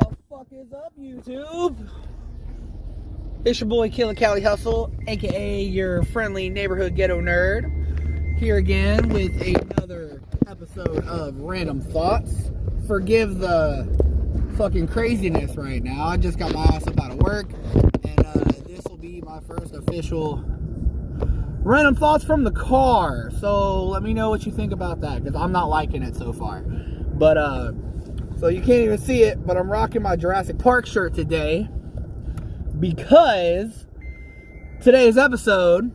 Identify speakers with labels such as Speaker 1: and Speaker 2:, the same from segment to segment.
Speaker 1: the fuck is up, YouTube? It's your boy Killer Cali Hustle, aka your friendly neighborhood ghetto nerd, here again with another episode of Random Thoughts. Forgive the fucking craziness right now. I just got my ass up out of work, and this will be my first official Random Thoughts from the car. So let me know what you think about that, because I'm not liking it so far. But so you can't even see it, but I'm rocking my Jurassic Park shirt today because today's episode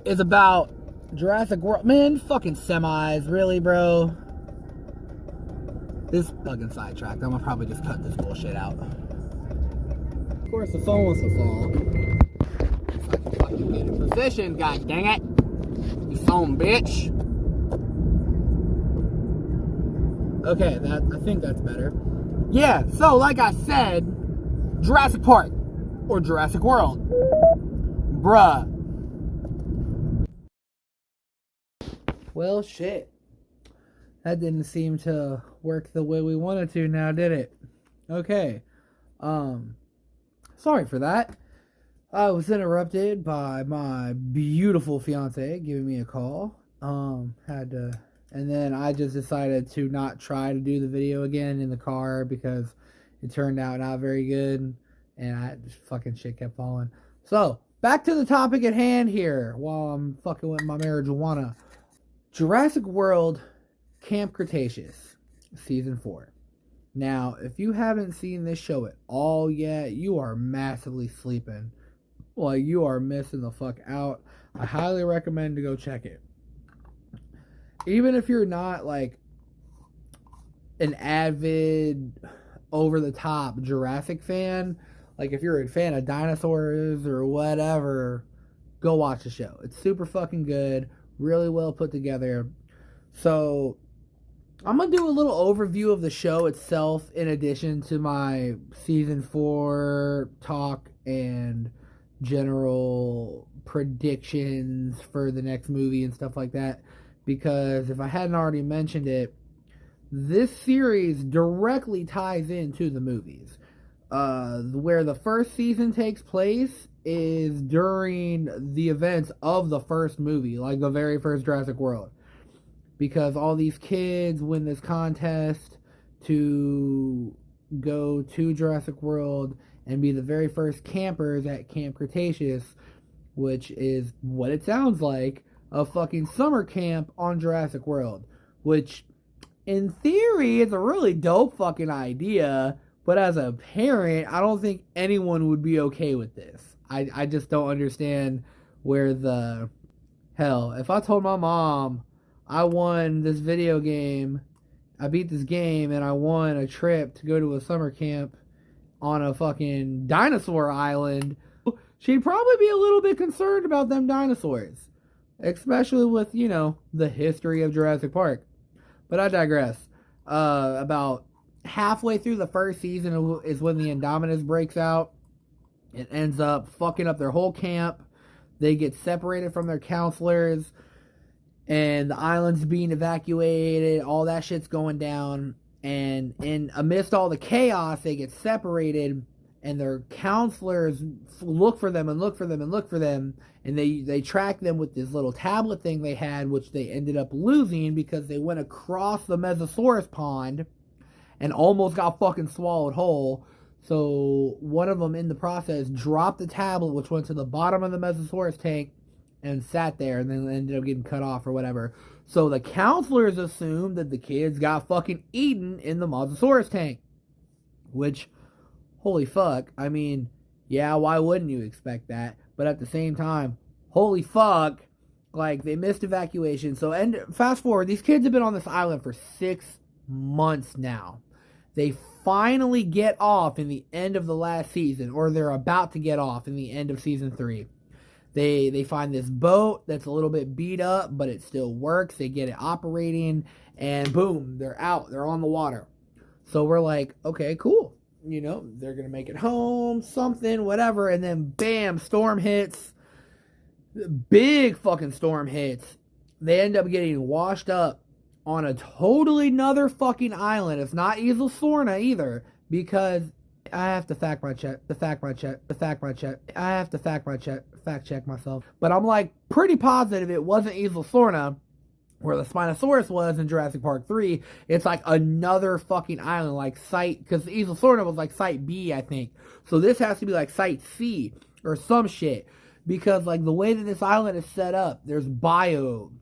Speaker 1: is about Jurassic World. Man, fucking semis, really, bro? This fucking sidetracked. I'm gonna probably just cut this bullshit out. Of course, the phone wants to fall. If I can fucking get in position, god dang it. You son bitch. Okay, I think that's better. Yeah, so like I said, Jurassic Park or Jurassic World. Bruh. Well, shit. That didn't seem to work the way we wanted to now, did it? Okay. Sorry for that. I was interrupted by my beautiful fiance giving me a call. And then I just decided to not try to do the video again in the car because it turned out not very good, and fucking shit kept falling. So, back to the topic at hand here while I'm fucking with my marijuana. Jurassic World Camp Cretaceous, Season 4. Now, if you haven't seen this show at all yet, you are massively sleeping. Like, you are missing the fuck out. I highly recommend to go check it. Even if you're not like an avid, over-the-top Jurassic fan, like if you're a fan of dinosaurs or whatever, go watch the show. It's super fucking good, really well put together. So, I'm going to do a little overview of the show itself in addition to my Season 4 talk and general predictions for the next movie and stuff like that. Because if I hadn't already mentioned it, this series directly ties into the movies. Where the first season takes place is during the events of the first movie, like the very first Jurassic World. Because all these kids win this contest to go to Jurassic World and be the very first campers at Camp Cretaceous, which is what it sounds like. A fucking summer camp on Jurassic World, which in theory is a really dope fucking idea, but as a parent, I don't think anyone would be okay with this. I just don't understand where the hell. If I told my mom I won this video game, I beat this game, and I won a trip to go to a summer camp on a fucking dinosaur island, she'd probably be a little bit concerned about them dinosaurs. Especially with, you know, the history of Jurassic Park. But I digress. About halfway through the first season is when the Indominus breaks out. It ends up fucking up their whole camp. They get separated from their counselors. And the island's being evacuated. All that shit's going down. And amidst all the chaos, they get separated. And their counselors look for them and look for them and look for them. And they track them with this little tablet thing they had, which they ended up losing because they went across the Mesosaurus pond and almost got fucking swallowed whole. So one of them in the process dropped the tablet, which went to the bottom of the Mesosaurus tank and sat there, and then ended up getting cut off or whatever. So the counselors assumed that the kids got fucking eaten in the Mosasaurus tank. Which, holy fuck, I mean, yeah, why wouldn't you expect that? But at the same time, holy fuck, like, they missed evacuation. So, and fast forward, these kids have been on this island for 6 months now. They finally get off in the end of the last season, or they're about to get off in the end of season 3. They find this boat that's a little bit beat up, but it still works. They get it operating, and boom, they're out. They're on the water. So we're like, okay, cool. You know, they're going to make it home, something, whatever. And then, bam, storm hits. Big fucking storm hits. They end up getting washed up on a totally another fucking island. It's not Isla Sorna either. because I have to fact check myself. But I'm like pretty positive it wasn't Isla Sorna where the Spinosaurus was in Jurassic Park 3. It's like another fucking island, like site, because Isla Sorna was like site B, I think. So this has to be like site C or some shit. Because like the way that this island is set up, there's biodome.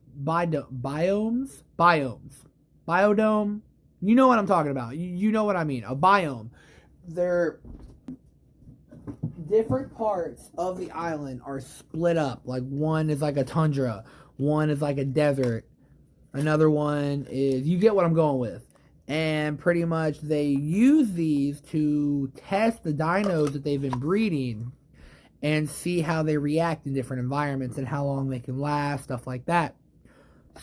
Speaker 1: You know what I'm talking about. You know what I mean. A biome. They're different parts of the island are split up. Like one is like a tundra, one is like a desert, another one is, you get what I'm going with. And pretty much they use these to test the dinos that they've been breeding and see how they react in different environments and how long they can last, stuff like that.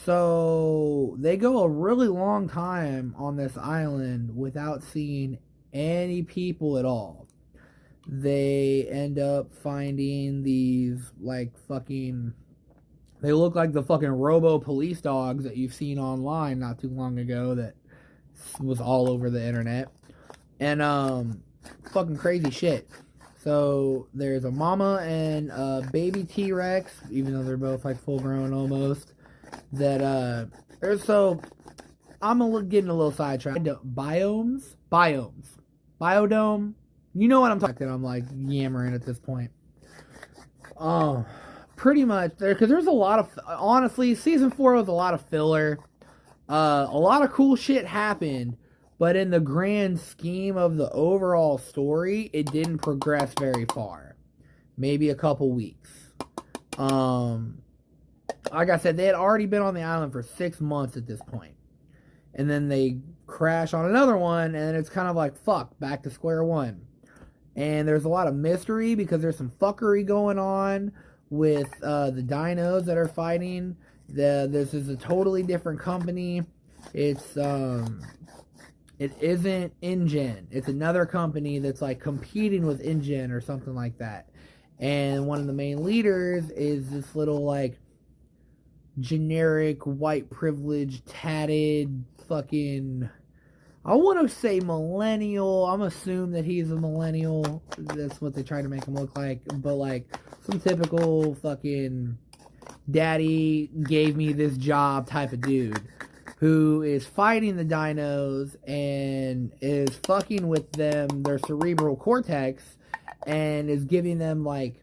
Speaker 1: So they go a really long time on this island without seeing any people at all. They end up finding these like fucking, they look like the fucking robo police dogs that you've seen online not too long ago that was all over the internet. And fucking crazy shit. So there's a mama and a baby T-Rex, even though they're both like full grown almost. That so I'm getting a little sidetracked. Biodome. You know what I'm talking. I'm like yammering at this point. Pretty much there, because there's a lot of, honestly, season 4 was a lot of filler. A lot of cool shit happened, but in the grand scheme of the overall story, it didn't progress very far. Maybe a couple weeks. Like I said, they had already been on the island for 6 months at this point. And then they crash on another one, and it's kind of like, fuck, back to square one. And there's a lot of mystery because there's some fuckery going on with the dinos that are fighting. This is a totally different company. It isn't InGen. It's another company that's like competing with InGen or something like that. And one of the main leaders is this little like generic white privileged tatted fucking, I want to say millennial. I'm assuming that he's a millennial. That's what they try to make him look like. But like some typical fucking daddy gave me this job type of dude who is fighting the dinos and is fucking with them, their cerebral cortex, and is giving them like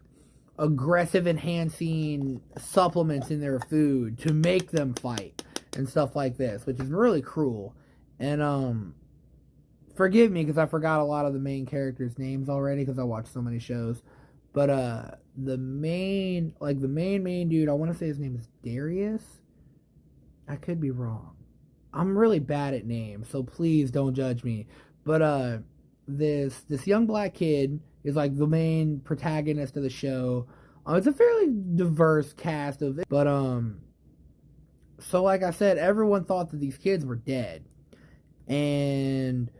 Speaker 1: aggressive enhancing supplements in their food to make them fight and stuff like this, which is really cruel. And forgive me because I forgot a lot of the main characters' names already because I watched so many shows. But the main dude, I want to say his name is Darius. I could be wrong. I'm really bad at names, so please don't judge me. But this young black kid is like the main protagonist of the show. It's a fairly diverse cast of it, but so like I said, everyone thought that these kids were dead. And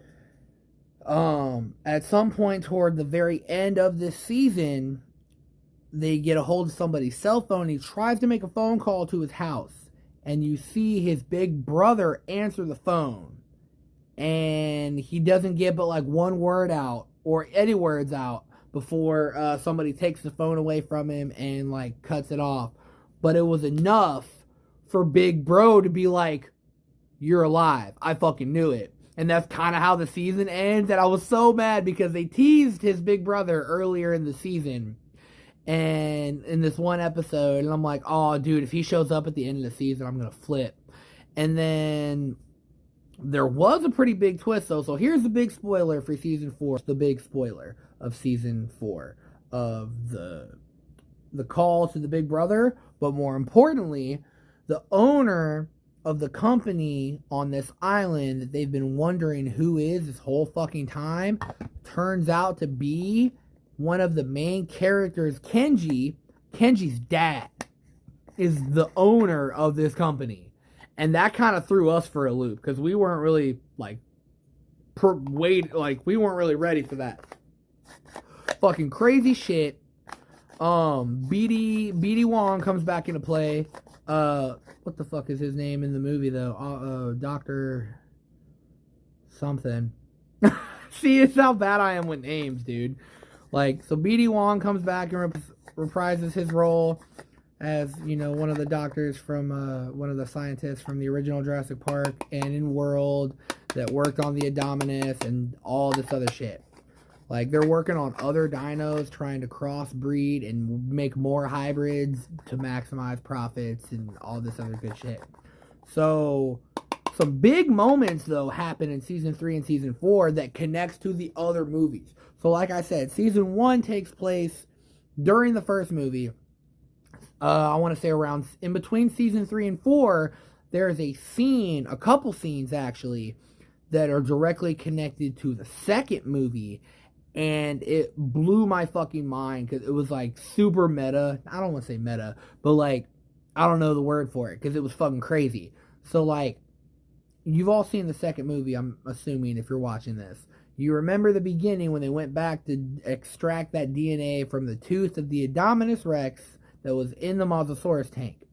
Speaker 1: at some point toward the very end of this season, they get a hold of somebody's cell phone. He tries to make a phone call to his house, and you see his big brother answer the phone, and he doesn't get but like one word out or any words out before somebody takes the phone away from him and like cuts it off. But it was enough for big bro to be like, you're alive. I fucking knew it. And that's kind of how the season ends. And I was so mad because they teased his big brother earlier in the season. And in this one episode, and I'm like, oh, dude, if he shows up at the end of the season, I'm going to flip. And then there was a pretty big twist, though. So here's the big spoiler for season 4. The big spoiler of season 4 of the call to the big brother. But more importantly, the owner of the company on this island that they've been wondering who is this whole fucking time turns out to be one of the main characters, Kenji. Kenji's dad is the owner of this company. And that kind of threw us for a loop because we weren't really like we weren't really ready for that. Fucking crazy shit. BD Wong comes back into play. What the fuck is his name in the movie though? Dr. something. See, it's how bad I am with names, dude. Like, so BD Wong comes back and reprises his role as, you know, one of the doctors from, one of the scientists from the original Jurassic Park and in World that worked on the Indominus and all this other shit. Like, they're working on other dinos, trying to crossbreed and make more hybrids to maximize profits and all this other good shit. So, some big moments, though, happen in Season 3 and Season 4 that connects to the other movies. So, like I said, Season 1 takes place during the first movie. I want to say around, in between Season 3 and 4, there's a scene, a couple scenes, actually, that are directly connected to the second movie. And it blew my fucking mind because it was like super meta. I don't want to say meta, but like, I don't know the word for it because it was fucking crazy. So like, you've all seen the second movie, I'm assuming, if you're watching this. You remember the beginning when they went back to extract that DNA from the tooth of the Indominus Rex that was in the Mosasaurus tank.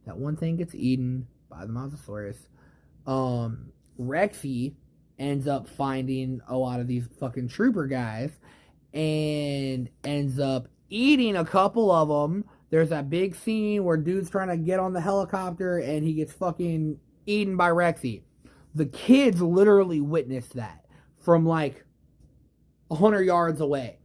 Speaker 1: That one thing gets eaten by the Mosasaurus. Rexy ends up finding a lot of these fucking trooper guys and ends up eating a couple of them. There's that big scene where dude's trying to get on the helicopter and he gets fucking eaten by Rexy. The kids literally witnessed that from like 100 yards away.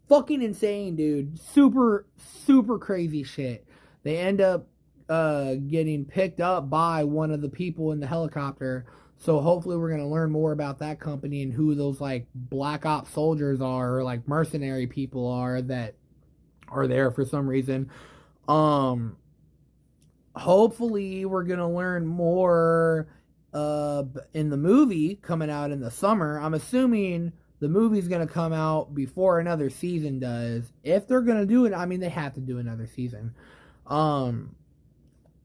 Speaker 1: Fucking insane, dude. Super, super crazy shit. They end up getting picked up by one of the people in the helicopter. So hopefully we're going to learn more about that company and who those like black ops soldiers are or like mercenary people are that are there for some reason. Hopefully we're going to learn more in the movie coming out in the summer. I'm assuming the movie's going to come out before another season does. If they're going to do it, I mean, they have to do another season.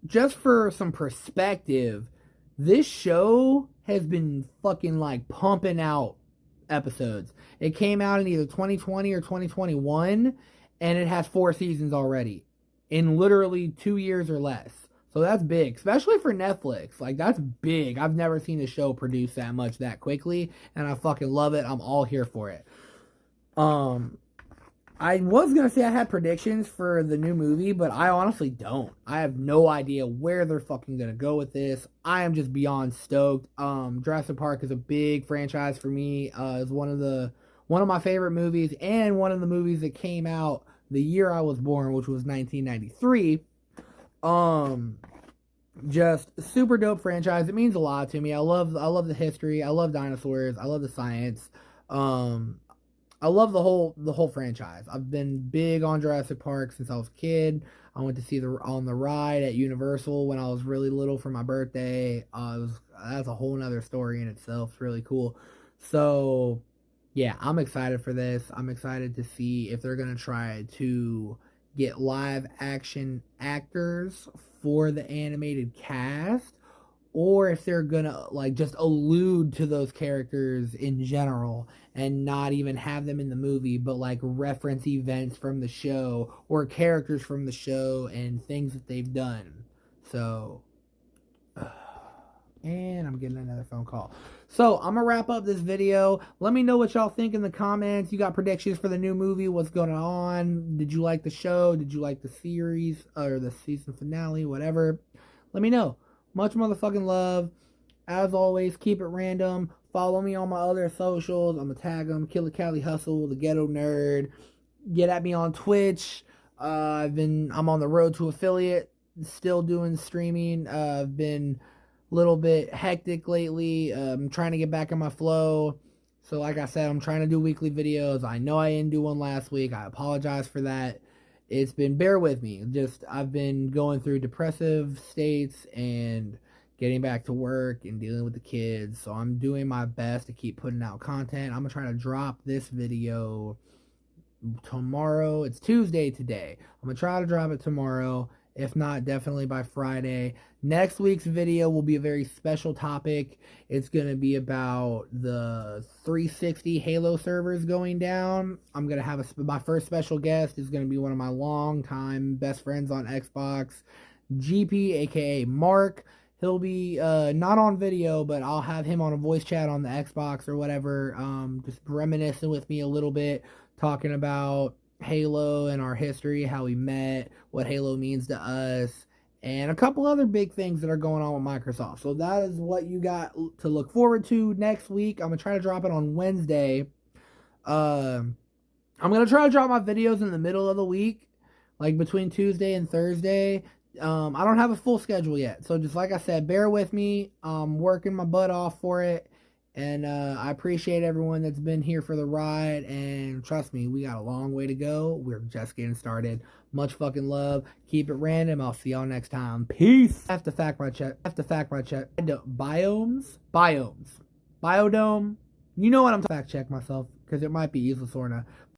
Speaker 1: Just for some perspective, this show has been fucking like pumping out episodes. It came out in either 2020 or 2021, and it has 4 seasons already in literally 2 years or less. So that's big, especially for Netflix. Like, that's big. I've never seen a show produce that much that quickly, and I fucking love it. I'm all here for it. I was going to say I had predictions for the new movie, but I honestly don't. I have no idea where they're fucking going to go with this. I am just beyond stoked. Jurassic Park is a big franchise for me. It's one of my favorite movies and one of the movies that came out the year I was born, which was 1993. Just super dope franchise. It means a lot to me. I love the history. I love dinosaurs. I love the science. I love the whole franchise. I've been big on Jurassic Park since I was a kid. I went to see on the ride at Universal when I was really little for my birthday. That's a whole nother story in itself. It's really cool. So yeah, I'm excited for this. I'm excited to see if they're gonna try to get live action actors for the animated cast, or if they're gonna like just allude to those characters in general and not even have them in the movie, but like reference events from the show or characters from the show and things that they've done. So, and I'm getting another phone call. So I'm gonna wrap up this video. Let me know what y'all think in the comments. You got predictions for the new movie? What's going on? Did you like the show? Did you like the series or the season finale? Whatever. Let me know. Much motherfucking love. As always, keep it random. Follow me on my other socials. I'm gonna tag them. Killer Cali Hustle, the Ghetto Nerd. Get at me on Twitch. I'm on the road to affiliate. Still doing streaming. I've been a little bit hectic lately. I'm trying to get back in my flow. So like I said, I'm trying to do weekly videos. I know I didn't do one last week. I apologize for that. It's been, bear with me. I've been going through depressive states and getting back to work and dealing with the kids. So I'm doing my best to keep putting out content. I'm going to try to drop this video tomorrow. It's Tuesday today. I'm going to try to drop it tomorrow. If not, definitely by Friday. Next week's video will be a very special topic. It's going to be about the 360 Halo servers going down. I'm going to have my first special guest is going to be one of my longtime best friends on Xbox, GP, aka Mark. He'll be not on video, but I'll have him on a voice chat on the Xbox or whatever, just reminiscing with me a little bit, talking about Halo and our history, how we met, what Halo means to us, and a couple other big things that are going on with Microsoft. So that is what you got to look forward to next week. I'm going to try to drop it on Wednesday. I'm going to try to drop my videos in the middle of the week, like between Tuesday and Thursday. I don't have a full schedule yet. So just like I said, bear with me. I'm working my butt off for it. And I appreciate everyone that's been here for the ride. And trust me, we got a long way to go. We're just getting started. Much fucking love. Keep it random. I'll see y'all next time. Peace. I have to fact my check. Biomes. Biodome. You know what I'm fact check myself because it might be useless or not.